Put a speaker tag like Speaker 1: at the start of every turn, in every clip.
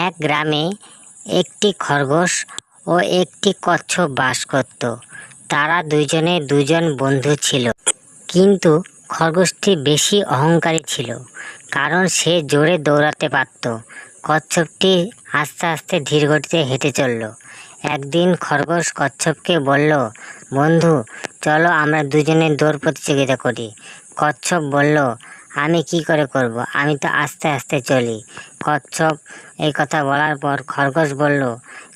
Speaker 1: এক গ্রামে একটি খরগোশ ও একটি কচ্ছপ বাস করত। তারা দুজনে দুজন বন্ধু ছিল, কিন্তু খরগোশটি বেশি অহংকারী ছিল, কারণ সে জোরে দৌড়াতে পারত। কচ্ছপটি আস্তে আস্তে ধীর গতিতে হেঁটে চলল। একদিন খরগোশ কচ্ছপকে বলল, বন্ধু, চলো আমরা দুজনে দৌড় প্রতিযোগিতা করি। কচ্ছপ বলল, আমি কি করে করব, আমি তো আস্তে আস্তে চলি। কচ্ছপ এই কথা বলার পর খরগোশ বলল,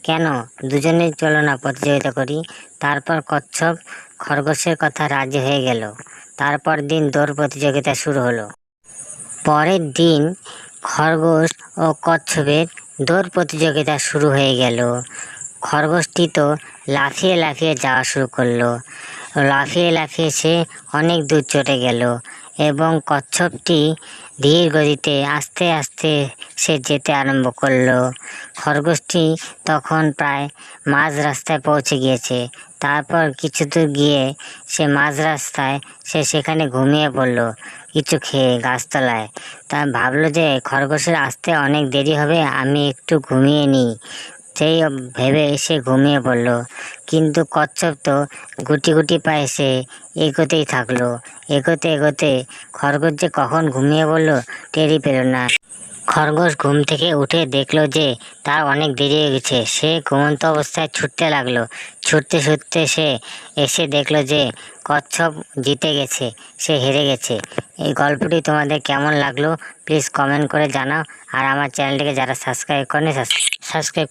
Speaker 1: কেন, দুজনেই চলো না প্রতিযোগিতা করি। তারপর কচ্ছপ খরগোশের কথা রাজি হয়ে গেল। তারপর দিন দৌড় প্রতিযোগিতা শুরু হলো। পরের দিন খরগোশ ও কচ্ছপের দৌড় প্রতিযোগিতা শুরু হয়ে গেল। খরগোশটি তো লাফিয়ে লাফিয়ে যাওয়া শুরু করলো। লাফিয়ে লাফিয়ে সে অনেক দূর চলে গেল এবং কচ্ছপটি ধীর গতিতে আস্তে আস্তে সে যেতে আরম্ভ করলো। খরগোশটি তখন প্রায় মাঝ রাস্তায় পৌঁছে গিয়েছে। তারপর কিছু দূর গিয়ে সে মাঝ রাস্তায় সেখানে ঘুমিয়ে পড়লো কিছু খেয়ে গাছতলায়। তা ভাবলো যে খরগোশের আসতে অনেক দেরি হবে, আমি একটু ঘুমিয়ে নিই। সেই ভেবে সে ঘুমিয়ে পড়লো। কিন্তু কচ্ছপ তো গুটি গুটি পায়ে সে এগোতেই থাকলো। এগোতে এগোতে খরগোশ যে কখন ঘুমিয়ে পড়লো টেরই পেল না। খরগোশ ঘুম থেকে উঠে দেখলো যে তার অনেক দেরি হয়ে গেছে। সে ঘুমন্ত অবস্থায় ছুটতে লাগলো। ছুটতে ছুটতে সে এসে দেখলো যে কচ্ছপ জিতে গেছে, সে হেরে গেছে। এই গল্পটি তোমাদের কেমন লাগলো প্লিজ কমেন্ট করে জানাও। আর আমার চ্যানেলটিকে যারা সাবস্ক্রাইব করেনি সাবস্ক্রাইব